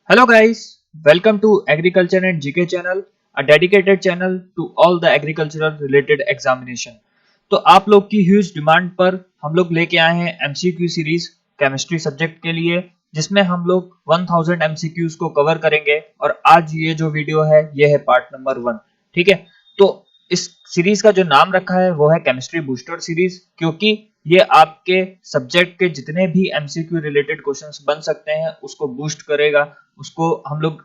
Hello guys, welcome to Agriculture and GK channel, a dedicated channel to all the agricultural related examination। तो आप लोग की huge demand पर हम लोग लेके आए हैं एमसीक्यू सीरीज केमिस्ट्री सब्जेक्ट के लिए, जिसमें हम लोग 1000 एमसीक्यूज को कवर करेंगे और आज ये जो वीडियो है ये है पार्ट नंबर 1। ठीक है, तो इस सीरीज का जो नाम रखा है वो है केमिस्ट्री बूस्टर सीरीज, क्योंकि ये आपके सब्जेक्ट के जितने भी एमसीक्यू रिलेटेड क्वेश्चंस बन सकते हैं उसको बूस्ट करेगा। उसको हम लोग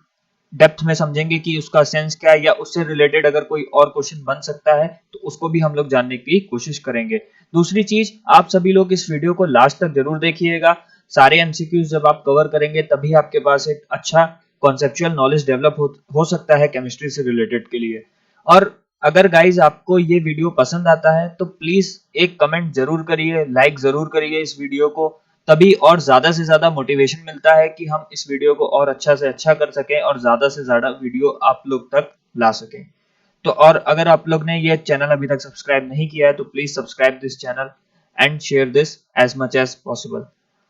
डेप्थ में समझेंगे कि उसका सेंस क्या है, या उससे रिलेटेड अगर कोई और क्वेश्चन बन सकता है तो उसको भी हम लोग जानने की कोशिश करेंगे। दूसरी चीज, आप सभी लोग इस वीडियो को लास्ट तक जरूर देखिएगा। सारे एमसीक्यूज जब आप कवर करेंगे तभी आपके पास एक अच्छा कॉन्सेप्चुअल नॉलेज डेवलप हो सकता है केमिस्ट्री से रिलेटेड के लिए। और अगर गाइज आपको ये वीडियो पसंद आता है तो प्लीज एक कमेंट जरूर करिए, लाइक जरूर करिए इस वीडियो को, तभी और ज्यादा से ज्यादा मोटिवेशन मिलता है कि हम इस वीडियो को और अच्छा से अच्छा कर सकें और ज्यादा से ज्यादा वीडियो आप लोग तक ला सकें। तो और अगर आप लोग ने ये चैनल अभी तक सब्सक्राइब नहीं किया है तो please subscribe this channel and share this as much as possible.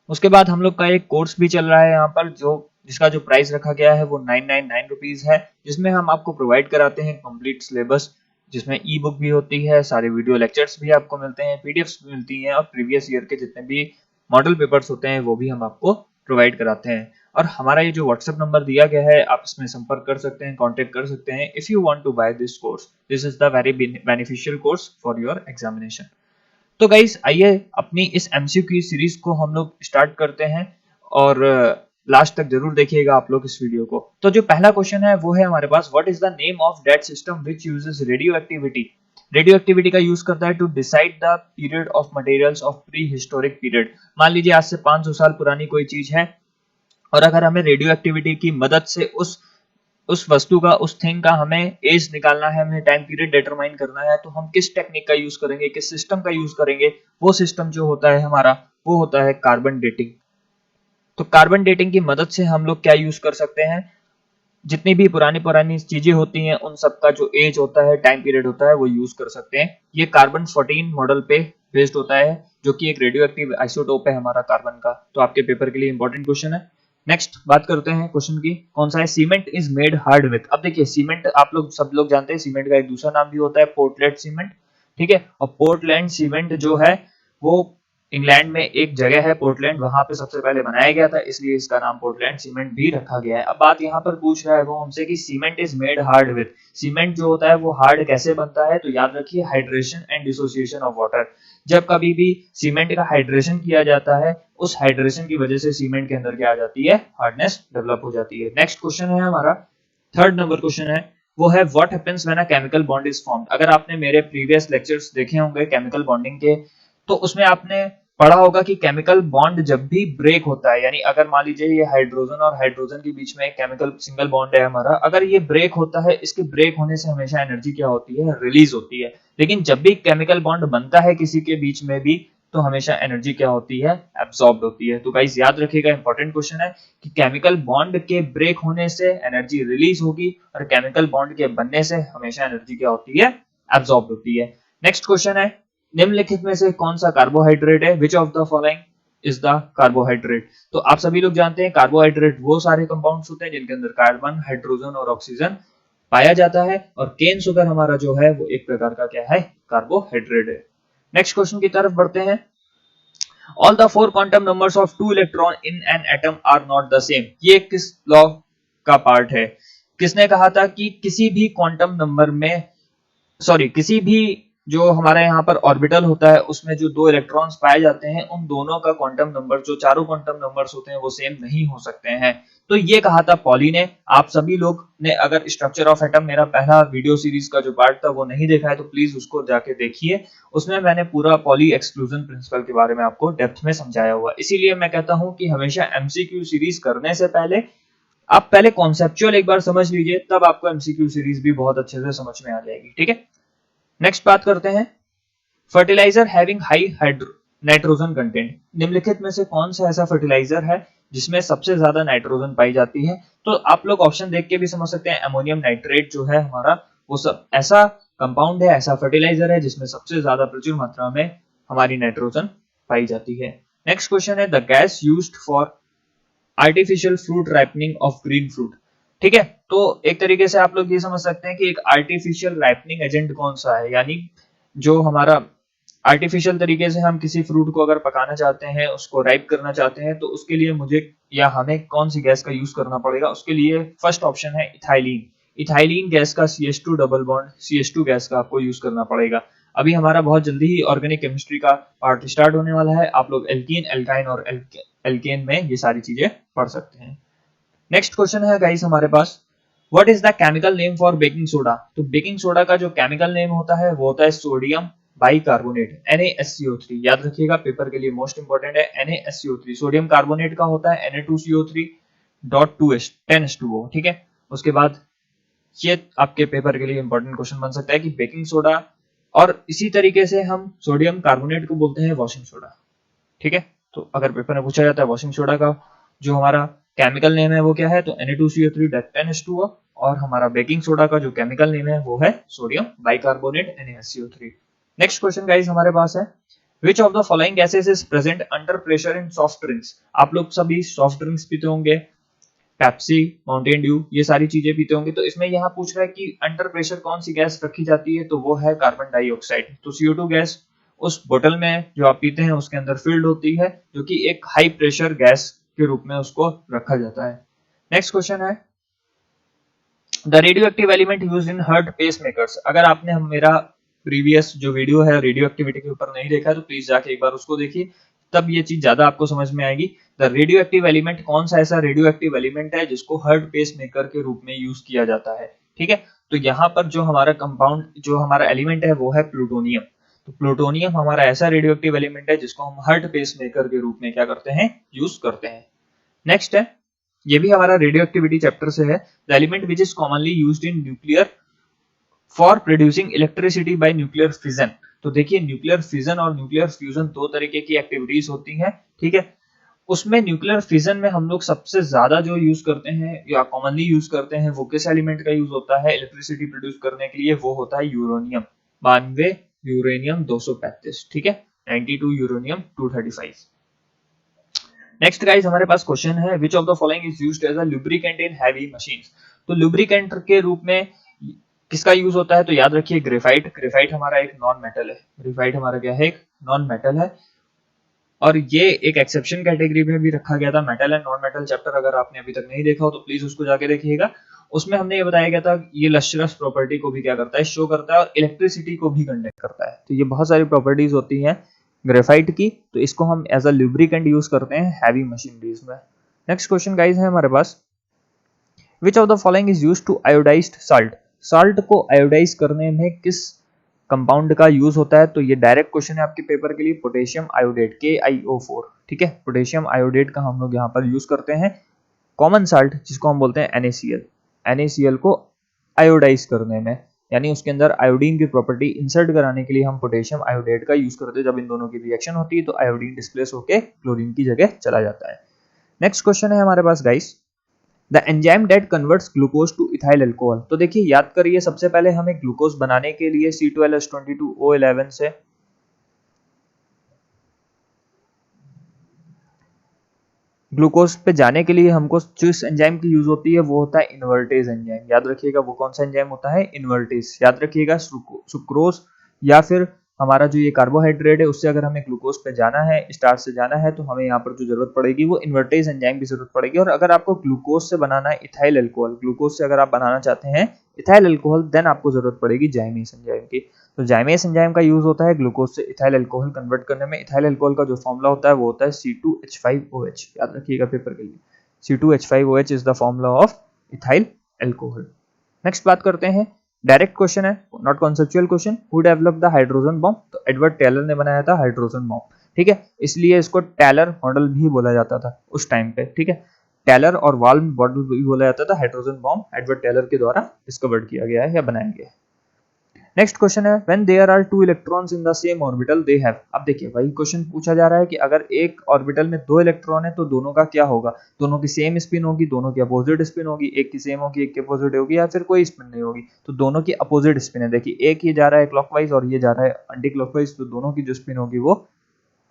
उसके बाद हम लोग का एक कोर्स भी चल रहा है यहाँ पर, जो जिसका जो प्राइस रखा गया है वो 999 रुपीज है, जिसमें हम आपको प्रोवाइड कराते हैं कंप्लीट सिलेबस, जिसमें ई बुक भी होती है, सारे वीडियो लेक्चर्स भी आपको मिलते हैं, पीडीएफ्स भी मिलती हैं और प्रीवियस ईयर के जितने भी मॉडल पेपर्स होते हैं वो भी हम आपको प्रोवाइड कराते हैं। और हमारा ये जो व्हाट्सएप नंबर दिया गया है आप इसमें संपर्क कर सकते हैं, कांटेक्ट कर सकते हैं if you want to buy this course. This is the very beneficial course for your examination. तो गाइस आइए अपनी इस एमसीक्यू सीरीज को हम लोग स्टार्ट करते हैं और लास्ट तक जरूर देखिएगा आप लोग इस वीडियो को। तो जो पहला क्वेश्चन है वो है हमारे पास, what is the name of that system which uses radioactivity. Radioactivity का यूज करता है to decide the period of materials of prehistoric period. मान लीजिए आज से 500 साल पुरानी कोई चीज है और अगर हमें रेडियो एक्टिविटी की मदद से उस वस्तु का, उस थिंग का हमें एज निकालना है, हमें टाइम पीरियड डिटरमाइन करना है, तो हम किस टेक्निक का यूज करेंगे, किस सिस्टम का यूज करेंगे। वो सिस्टम जो होता है हमारा वो होता है कार्बन डेटिंग। तो कार्बन डेटिंग की मदद से हम लोग क्या यूज कर सकते हैं, जितनी भी पुरानी पुरानी चीजें होती हैं उन सब का जो एज होता है, टाइम पीरियड होता है, वो यूज कर सकते हैं। ये कार्बन 14 मॉडल पे बेस्ड होता है, जो कि एक रेडियो एक्टिव आइसोटोप है हमारा कार्बन का। तो आपके पेपर के लिए इंपॉर्टेंट क्वेश्चन है। नेक्स्ट बात करते हैं क्वेश्चन की, कौन सा है, cement is made hard with. अब देखिए सीमेंट आप लोग सब लोग जानते हैं, सीमेंट का एक दूसरा नाम भी होता है पोर्टलैंड सीमेंट। ठीक है, और पोर्टलैंड सीमेंट जो है वो इंग्लैंड में एक जगह है पोर्टलैंड, वहां पे सबसे पहले बनाया गया था, इसलिए इसका नाम पोर्टलैंड सीमेंट भी रखा गया है। अब बात यहाँ पर पूछ रहा है वो हमसे कि cement is made hard with, cement जो होता है वो हार्ड कैसे बनता है। तो याद रखिए hydration and dissociation of water. जब कभी भी सीमेंट का हाइड्रेशन किया जाता है, उस हाइड्रेशन की वजह से सीमेंट के अंदर क्या आ जाती है, हार्डनेस डेवलप हो जाती है। नेक्स्ट क्वेश्चन है हमारा, थर्ड नंबर क्वेश्चन है, वो है what happens when a chemical bond is formed. अगर आपने मेरे प्रीवियस लेक्चर्स देखे होंगे केमिकल बॉन्डिंग के, तो उसमें आपने पढ़ा होगा कि केमिकल बॉन्ड जब भी ब्रेक होता है, यानी अगर मान लीजिए ये हाइड्रोजन और हाइड्रोजन के बीच में एक केमिकल सिंगल बॉन्ड है हमारा, अगर ये ब्रेक होता है, इसके ब्रेक होने से हमेशा एनर्जी क्या होती है, रिलीज होती है। लेकिन जब भी केमिकल बॉन्ड बनता है किसी के बीच में भी, तो हमेशा एनर्जी क्या होती है, एब्सॉर्ब होती है। तो गाइस याद रखिएगा, इंपॉर्टेंट क्वेश्चन है कि केमिकल बॉन्ड के ब्रेक होने से एनर्जी रिलीज होगी और केमिकल बॉन्ड के बनने से हमेशा एनर्जी क्या होती है, एब्सॉर्ब होती है। नेक्स्ट क्वेश्चन है, निम्नलिखित में से कौन सा कार्बोहाइड्रेट है, which of the following is the carbohydrate. तो आप सभी लोग जानते हैं कार्बोहाइड्रेट वो सारे कंपाउंड्स होते हैं जिनके अंदर कार्बन, हाइड्रोजन और ऑक्सीजन पाया जाता है, और केन शुगर हमारा जो है वो एक प्रकार का क्या है, कार्बोहाइड्रेट है। नेक्स्ट क्वेश्चन की तरफ बढ़ते हैं, all the four quantum numbers of two electron in an atom are not the same. ये किस लॉ का पार्ट है, किसने कहा था कि किसी भी क्वांटम नंबर में, किसी भी जो हमारे यहाँ पर ऑर्बिटल होता है उसमें जो दो इलेक्ट्रॉन्स पाए जाते हैं, उन दोनों का क्वांटम नंबर, जो चारों क्वांटम नंबर्स होते हैं वो सेम नहीं हो सकते हैं। तो ये कहा था पॉली ने। आप सभी लोग ने अगर स्ट्रक्चर ऑफ एटम मेरा पहला वीडियो सीरीज का जो पार्ट था वो नहीं देखा है तो प्लीज उसको जाके देखिए, उसमें मैंने पूरा पॉली एक्सक्लूजन प्रिंसिपल के बारे में आपको डेप्थ में समझाया हुआ। इसीलिए मैं कहता हूं कि हमेशा एमसीक्यू सीरीज करने से पहले आप पहले कॉन्सेप्चुअल एक बार समझ लीजिए, तब आपको एमसीक्यू सीरीज भी बहुत अच्छे से समझ में आ जाएगी। ठीक है, नेक्स्ट बात करते हैं, fertiliser having high nitrogen content. निम्नलिखित में से कौन सा ऐसा फर्टिलाइजर है जिसमें सबसे ज्यादा नाइट्रोजन पाई जाती है। तो आप लोग ऑप्शन देख के भी समझ सकते हैं, अमोनियम नाइट्रेट जो है हमारा, वो सब ऐसा कंपाउंड है, ऐसा फर्टिलाइजर है जिसमें सबसे ज्यादा प्रचुर मात्रा में हमारी नाइट्रोजन पाई जाती है। नेक्स्ट क्वेश्चन है, the gas used for artificial fruit ripening of green fruit. ठीक है, तो एक तरीके से आप लोग ये समझ सकते हैं कि एक आर्टिफिशियल राइपनिंग एजेंट कौन सा है, यानी जो हमारा आर्टिफिशियल तरीके से हम किसी फ्रूट को अगर पकाना चाहते हैं, उसको राइप करना चाहते हैं, तो उसके लिए मुझे या हमें कौन सी गैस का यूज करना पड़ेगा। उसके लिए फर्स्ट ऑप्शन है इथाइलिन। इथाइलिन गैस का CH2 double bond CH2 gas का आपको यूज करना पड़ेगा। अभी हमारा बहुत जल्दी ही ऑर्गेनिक केमिस्ट्री का पार्ट स्टार्ट होने वाला है, आप लोग एल्कीन, एल्काइन और एल्केन में ये सारी चीजें पढ़ सकते हैं। नेक्स्ट क्वेश्चन है गाइस हमारे पास, what is the chemical name for baking soda. तो बेकिंग सोडा का जो केमिकल नेम होता है वो होता है सोडियम बाइकार्बोनेट, NaSCO3। याद रखिएगा, पेपर के लिए मोस्ट इंपोर्टेंट है NaSCO3। सोडियम कार्बोनेट का होता है Na2CO3.2H 10H2O। ठीक है, उसके बाद ये आपके पेपर के लिए इंपॉर्टेंट क्वेश्चन बन सकता है कि बेकिंग सोडा और इसी तरीके से हम सोडियम कार्बोनेट को बोलते हैं वॉशिंग सोडा। ठीक है, तो अगर पेपर में पूछा जाता है वॉशिंग सोडा का जो हमारा केमिकल नेम है वो क्या है, तो Na2CO3.10H2O, और हमारा बेकिंग सोडा का जो केमिकल नेम है वो है sodium bicarbonate NaSCO3। Next question guys हमारे पास है, which of the following gases is present under pressure in soft drinks. आप लोग सभी सॉफ्ट ड्रिंक्स पीते होंगे, पेप्सी, माउंटेन ड्यू, ये सारी चीजें पीते होंगे, तो इसमें यहाँ पूछ रहा है कि अंडर प्रेशर कौन सी गैस रखी जाती है, तो वो है कार्बन डाइऑक्साइड। तो CO2 गैस उस बोतल में जो आप पीते हैं उसके अंदर फिल्ड होती है, जो कि एक हाई प्रेशर गैस के रूप में उसको रखा जाता है। नेक्स्ट क्वेश्चन है, the radio active element used in heart pacemakers. अगर आपने मेरा प्रीवियस जो वीडियो है रेडियो एक्टिविटी के ऊपर नहीं देखा तो प्लीज जाके एक बार उसको देखिए, तब ये चीज ज्यादा आपको समझ में आएगी। द रेडियो एक्टिव एलिमेंट कौन सा ऐसा रेडियो एक्टिव एलिमेंट है जिसको हार्ट पेसमेकर के रूप में यूज किया जाता है। ठीक है, तो यहाँ पर जो हमारा कंपाउंड, जो हमारा एलिमेंट है वो है प्लूटोनियम। तो प्लूटोनियम हमारा ऐसा रेडियो एक्टिव एलिमेंट है जिसको हम हार्ट पेसमेकर के रूप में क्या करते हैं, यूज करते हैं। नेक्स्ट है, ये भी हमारा रेडियो एक्टिविटी चैप्टर से है, the element which is commonly used in nuclear for producing electricity bye nuclear fission. तो देखिए, न्यूक्लियर फिजन और न्यूक्लियर फ्यूजन दो तरीके की एक्टिविटीज होती हैं। ठीक है, उसमें न्यूक्लियर फिजन में हम लोग सबसे ज्यादा जो यूज करते हैं या कॉमनली यूज करते हैं वो किस एलिमेंट का यूज होता है इलेक्ट्रिसिटी प्रोड्यूस करने के लिए, वो होता है यूरेनियम 92, यूरेनियम 235। ठीक है, 92, यूरेनियम 235। नेक्स्ट गाइस हमारे पास क्वेश्चन है, which of the following is used as a lubricant in heavy machines. तो लुब्रिकेंट के रूप में किसका यूज होता है, तो याद रखिए ग्रेफाइट। ग्रेफाइट हमारा एक नॉन मेटल है, ग्रेफाइट हमारा क्या है, एक नॉन मेटल है, और ये एक एक्सेप्शन कैटेगरी में भी रखा गया था। Metal and non metal chapter अगर आपने अभी तक नहीं देखा हो तो प्लीज उसको जाके देखिएगा। उसमें हमने ये बताया गया था ये लश्रस प्रॉपर्टी को भी क्या करता है, शो करता है, और इलेक्ट्रिसिटी को भी कंडक्ट करता है। तो ये बहुत सारी प्रॉपर्टीज होती हैं ग्रेफाइट की, तो इसको हम एज अ लुब्रिकेंट यूज करते हैं हैवी मशीनरीज में। नेक्स्ट क्वेश्चन गाइस है हमारे पास, which of the following is used to iodized salt. Salt को आयोडाइज करने में किस कंपाउंड का यूज होता है, तो ये डायरेक्ट क्वेश्चन है आपके पेपर के लिए, पोटेशियम आयोडेट KiO4। ठीक है, पोटेशियम आयोडेट का हम लोग यहाँ पर यूज करते हैं कॉमन साल्ट जिसको हम बोलते हैं NaCl। NaCl को आयोडाइज करने में, यानी उसके अंदर आयोडीन की प्रॉपर्टी इंसर्ट कराने के लिए हम पोटेशियम आयोडेट का यूज करते हैं। जब इन दोनों की रिएक्शन होती है तो आयोडीन डिस्प्लेस होकर क्लोरीन की जगह चला जाता है। नेक्स्ट क्वेश्चन है हमारे पास guys, the enzyme that converts glucose to ethyl alcohol. तो देखिए, याद करिए, सबसे पहले हमें ग्लूकोज बनाने के लिए C12H22O11 से ग्लूकोज पे जाने के लिए हमको जिस एंजाइम की यूज होती है वो होता है इन्वर्टेज एंजाइम। याद रखिएगा वो कौन सा एंजाइम होता है, इन्वर्टेज। याद रखिएगा, सुक्रोज या फिर हमारा जो ये कार्बोहाइड्रेट है उससे अगर हमें ग्लूकोज पे जाना है, स्टार्च से जाना है, तो हमें यहाँ पर जो जरूरत पड़ेगी वो इन्वर्टेज एंजाइम की जरूरत पड़ेगी। और अगर आपको ग्लूकोज से बनाना है इथाइल अल्कोहल, ग्लूकोज से अगर आप बनाना चाहते हैं इथाइल अल्कोहल, देन आपको जरूरत पड़ेगी जाइमेस एंजाइम की। तो जाइमेस एंजाइम का यूज होता है ग्लूकोज से इथाइल अल्कोहल कन्वर्ट करने में। इथाइल अल्कोहल का जो फॉर्मूला होता है वो होता है C2H5OH। याद रखिएगा पेपर के लिए, C2H5OH is the formula of ethyl alcohol. Next बात करते हैं, डायरेक्ट क्वेश्चन है, not conceptual question, who developed the hydrogen bomb. तो एडवर्ड टेलर ने बनाया था हाइड्रोजन बॉम्ब। ठीक है, इसलिए इसको टेलर मॉडल भी बोला जाता था उस टाइम पे। ठीक है, टेलर और वाल्म मॉडल भी बोला जाता था। हाइड्रोजन बॉम्ब एडवर्ड टेलर के द्वारा डिस्कवर्ड किया गया है या बनाया गया है। नेक्स्ट क्वेश्चन है, when there are two electrons in the same orbital they have. अब देखिए, वही क्वेश्चन पूछा जा रहा है कि अगर एक ऑर्बिटल में दो इलेक्ट्रॉन है तो दोनों का क्या होगा, दोनों की सेम स्पिन होगी, दोनों की अपोजिट स्पिन होगी, एक की सेम होगी, एक की अपोजिट होगी, या फिर कोई स्पिन नहीं होगी। तो दोनों की अपोजिट स्पिन है। देखिए, एक ये जा रहा है क्लॉकवाइज और ये जा रहा है एंटी क्लॉकवाइज, तो दोनों की जो स्पिन होगी वो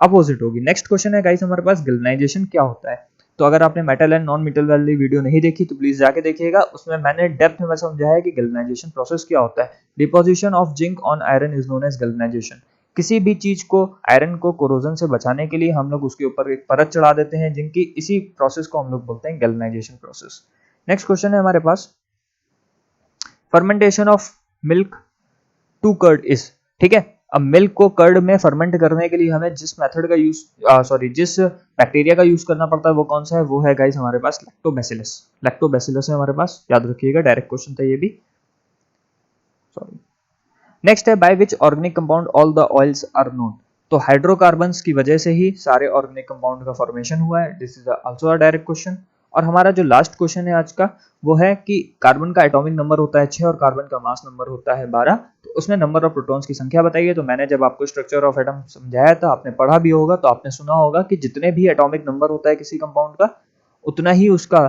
अपोजिट होगी। नेक्स्ट क्वेश्चन है गाइस हमारे पास, गैल्वेनाइजेशन क्या होता है। तो अगर आपने मेटल एंड नॉन मेटल वाली वीडियो नहीं देखी तो प्लीज जाके देखिएगा, उसमें मैंने डेप्थ में समझाया है कि गैल्वेनाइजेशन प्रोसेस क्या होता है। Deposition of zinc on iron is known as galvanisation. किसी भी चीज को, आयरन को कोरोजन से बचाने के लिए हम लोग उसके ऊपर एक परत चढ़ा देते हैं जिनकी, इसी प्रोसेस को हम लोग बोलते हैं गैल्वेनाइजेशन प्रोसेस। नेक्स्ट क्वेश्चन है हमारे पास, fermentation of milk to curd is. ठीक है, अब मिल्क को कर्ड में फर्मेंट करने के लिए हमें जिस मेथड का यूज जिस बैक्टीरिया का यूज करना पड़ता है वो कौन सा है, वो है गाइस हमारे पास लैक्टोबैसिलस। लैक्टोबैसिलस है हमारे पास, याद रखिएगा, डायरेक्ट क्वेश्चन था ये भी। सॉरी। नेक्स्ट है, by which organic compound all the oils are known. तो हाइड्रोकार्बन्स की वजह से ही सारे ऑर्गेनिक कंपाउंड का फॉर्मेशन हुआ है। This is also a direct question. और हमारा जो लास्ट क्वेश्चन है आज का, वो है कि कार्बन का एटॉमिक नंबर होता है 6 और कार्बन का मास नंबर होता है 12, तो उसमें नंबर ऑफ प्रोटॉन्स की संख्या बताइए। तो मैंने जब आपको स्ट्रक्चर ऑफ एटम समझाया था, आपने पढ़ा भी होगा, तो आपने सुना होगा कि जितने भी एटॉमिक नंबर होता है किसी कंपाउंड का, उतना ही उसका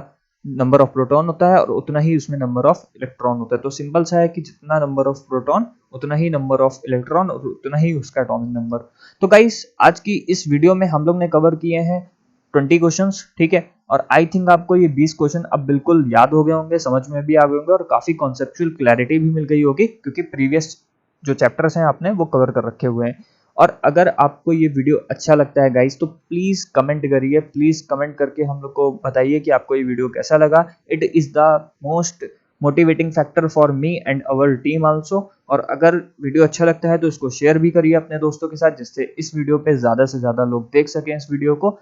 नंबर ऑफ प्रोटॉन होता है और उतना ही उसमें नंबर ऑफ इलेक्ट्रॉन होता है। तो सिंपल सा है कि जितना नंबर ऑफ प्रोटॉन उतना ही नंबर ऑफ इलेक्ट्रॉन और उतना ही उसका एटॉमिक नंबर। तो गाइस आज की इस वीडियो में हम लोग ने कवर किए हैं 20 क्वेश्चंस। ठीक है, और आई थिंक आपको ये 20 क्वेश्चन अब बिल्कुल याद हो गए होंगे, समझ में भी आ गए होंगे और काफी कॉन्सेप्चुअल क्लैरिटी भी मिल गई होगी, क्योंकि प्रीवियस जो चैप्टर्स हैं आपने वो कवर कर रखे हुए हैं। और अगर आपको ये वीडियो अच्छा लगता है गाइस, तो प्लीज कमेंट करिए, प्लीज कमेंट करके हम लोग को बताइए कि आपको ये वीडियो कैसा लगा। It is the most motivating factor for me and our team also. और अगर वीडियो अच्छा लगता है तो इसको शेयर भी करिए अपने दोस्तों के साथ, जिससे इस वीडियो पे ज्यादा से ज्यादा लोग देख सकें इस वीडियो को।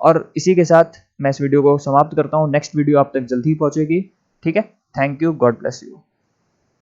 और इसी के साथ मैं इस वीडियो को समाप्त करता हूँ। नेक्स्ट वीडियो आप तक जल्दी ही पहुंचेगी। ठीक है, thank you, God bless you.